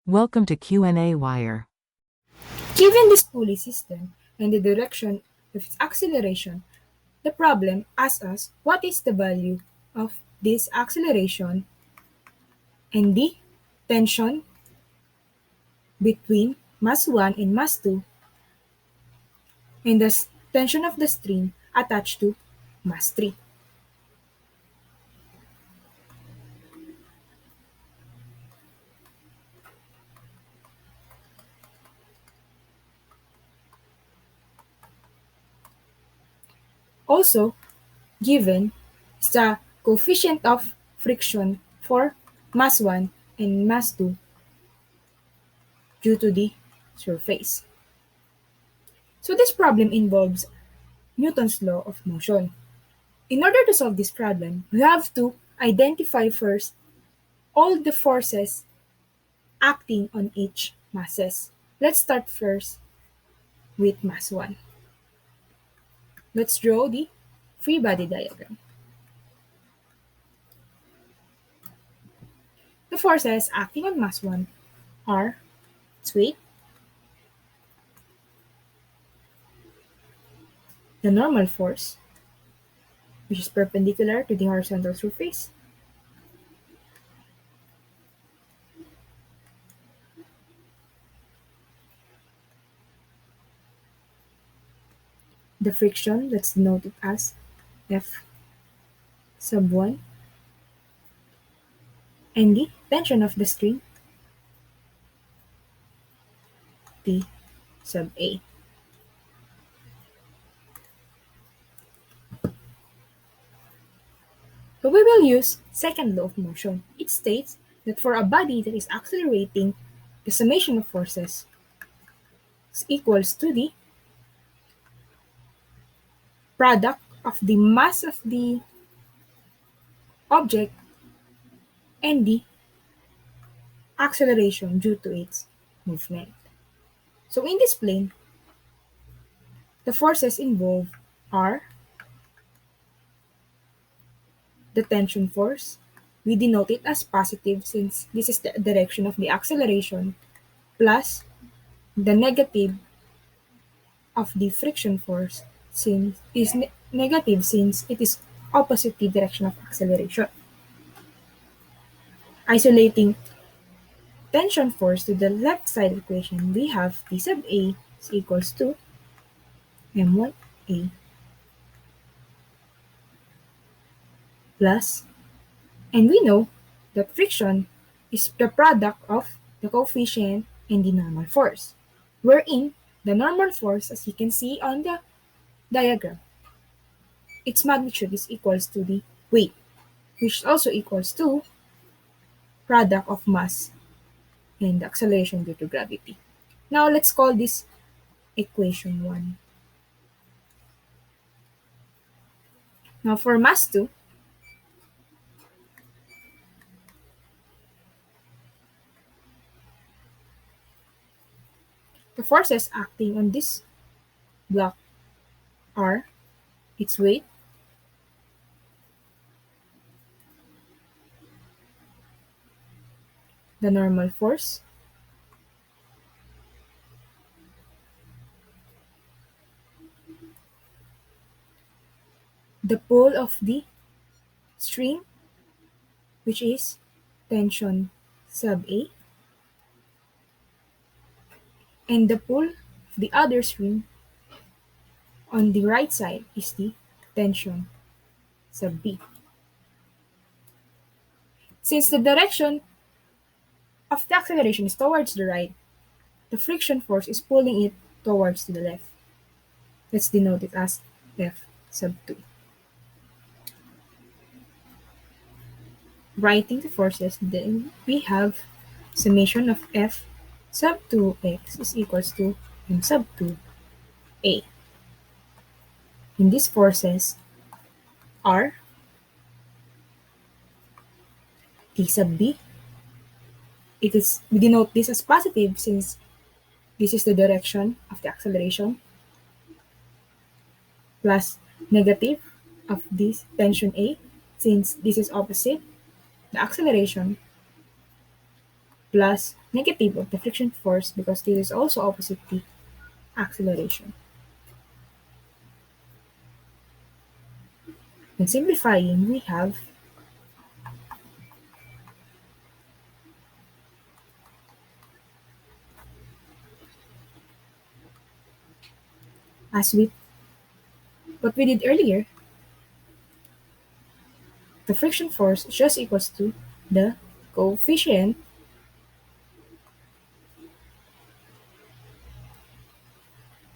Welcome to Q&A Wire. Given this pulley system and the direction of its acceleration, the problem asks us what is the value of this acceleration and the tension between mass 1 and mass 2 and the tension of the string attached to mass 3. Also, given is the coefficient of friction for mass 1 and mass 2 due to the surface. So this problem involves Newton's law of motion. In order to solve this problem, we have to identify first all the forces acting on each masses. Let's start first with mass 1. Let's draw the free body diagram. The forces acting on mass 1 are its weight, the normal force, which is perpendicular to the horizontal surface, the friction, let's denote it as F sub 1, and the tension of the string, T sub A. So we will use second law of motion. It states that for a body that is accelerating, the summation of forces is equals to the product of the mass of the object and the acceleration due to its movement. So in this plane, the forces involved are the tension force. We denote it as positive since this is the direction of the acceleration, plus the negative of the friction force since is negative since it is opposite the direction of acceleration. Isolating tension force to the left side equation, we have T sub A is equals to M1A plus, and we know that friction is the product of the coefficient and the normal force, wherein the normal force, as you can see on the diagram, its magnitude is equals to the weight, which also equals to product of mass and the acceleration due to gravity. Now let's call this equation 1. Now for mass 2, the forces acting on this block are its weight, the normal force, the pull of the string, which is tension sub A, and the pull of the other string on the right side is the tension sub B. Since the direction of the acceleration is towards the right, the friction force is pulling it towards to the left. Let's denote it as F sub 2. Writing the forces, then we have summation of F sub 2x is equals to M sub 2a. And these forces are T sub B. We denote this as positive since this is the direction of the acceleration, plus negative of this tension A since this is opposite the acceleration, plus negative of the friction force because this is also opposite the acceleration. When simplifying, we have as with what we did earlier, the friction force just equals to the coefficient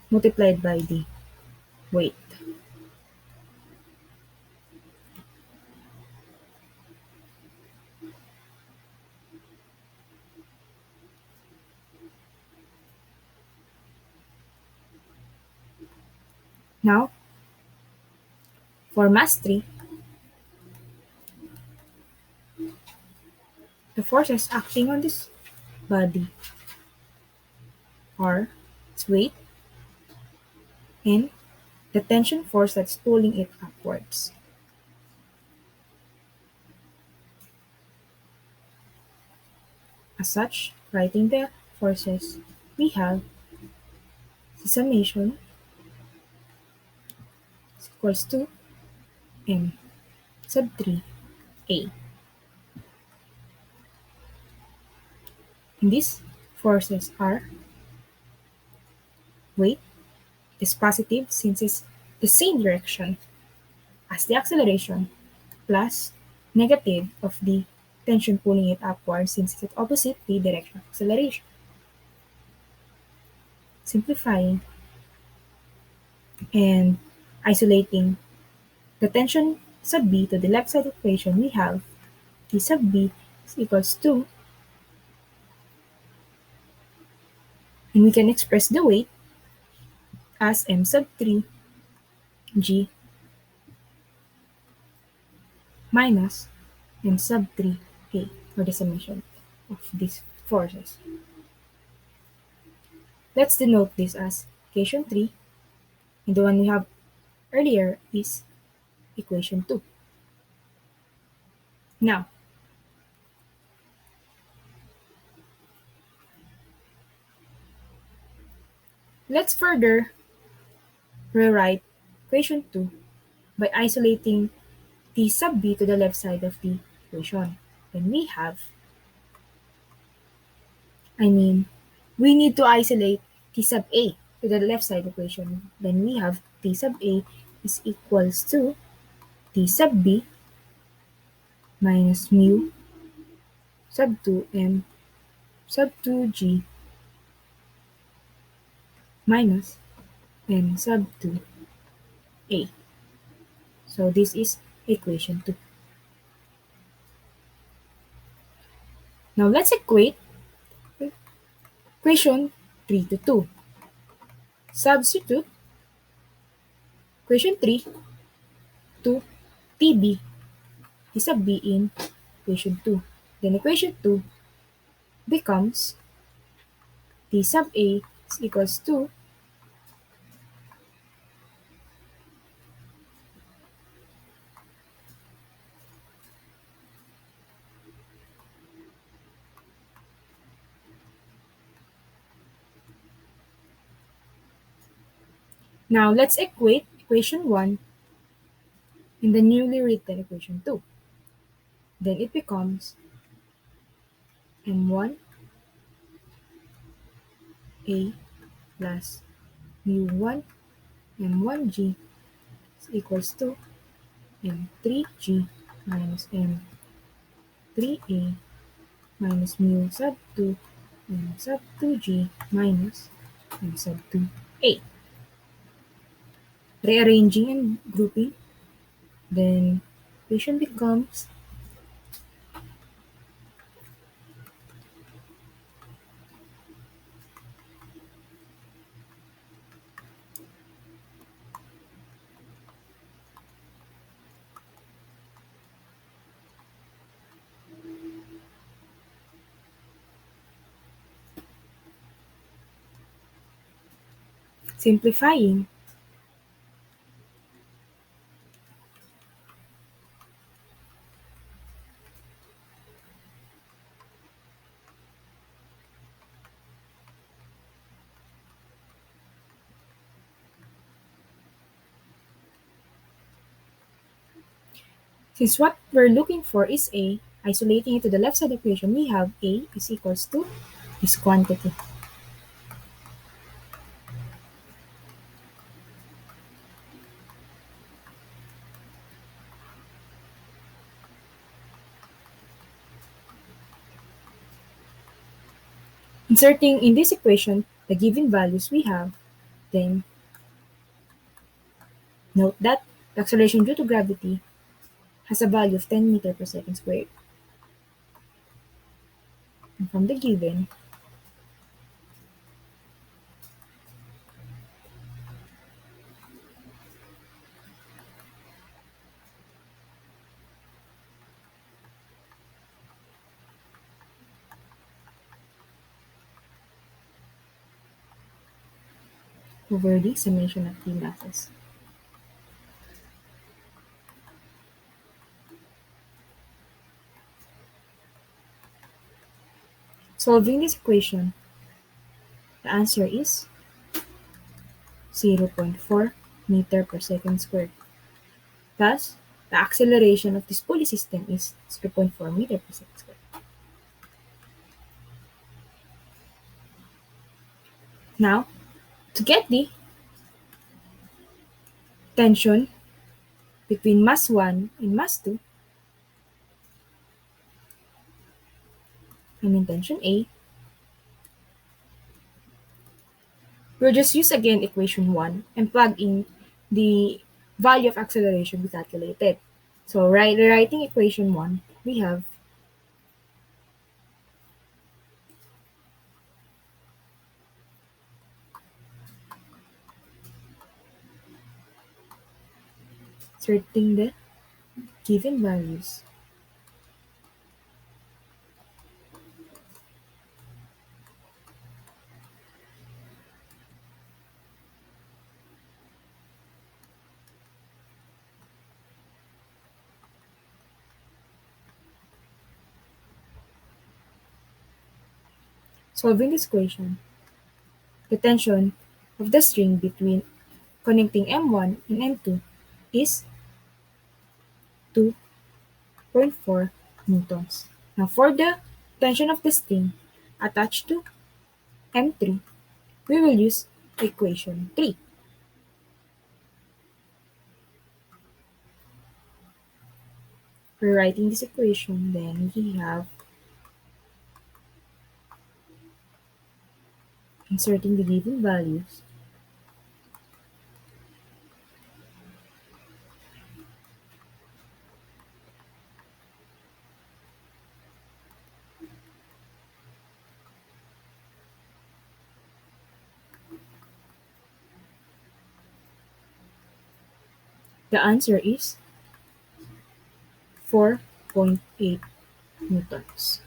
multiplied by the weight. Now, for mass 3, the forces acting on this body are its weight and the tension force that's pulling it upwards. As such, writing the forces, we have the summation is equals to m sub 3a. And these forces are weight is positive since it's the same direction as the acceleration plus negative of the tension pulling it upwards since it's opposite the direction of acceleration. Simplifying and isolating the tension sub b to the left side equation, we have T sub b is equals to, and we can express the weight as m sub 3 g minus m sub 3 a, or the summation of these forces. Let's denote this as equation 3, and the one we have earlier is equation 2. Now, let's further rewrite equation 2 by isolating T sub b to the left side of the equation. Then we have, we need to isolate T sub a to the left side equation. Then we have T sub a is equals to T sub b minus mu sub 2 m sub 2 g minus m sub 2 a. So this is equation 2. Now let's equate equation 3 to 2. Substitute equation 3 to TB, T sub b in equation 2. Then equation 2 becomes T sub a is equals to now let's equate equation 1 in the newly written equation 2. Then it becomes m1 a plus mu1 m1g is equals to m3g minus m3a minus mu sub 2 m sub 2g minus m sub 2a. Rearranging and grouping, then equation becomes simplifying. Since what we're looking for is A, isolating it to the left side equation, we have A is equals to this quantity. Inserting in this equation the given values we have, then note that the acceleration due to gravity has a value of 10 meter per second squared. And from the given, over the summation of the masses. Solving this equation, the answer is 0.4 meter per second squared. Thus, the acceleration of this pulley system is 0.4 meter per second squared. Now, to get the tension between mass 1 and mass 2, tension A, we'll just use again equation 1 and plug in the value of acceleration we calculated. So, writing equation 1, we have inserting the given values. Solving this equation, the tension of the string between connecting M1 and M2 is 2.4 newtons. Now for the tension of the string attached to M3, we will use equation 3. Rewriting this equation, then we have inserting the given values. The answer is 4.8 newtons.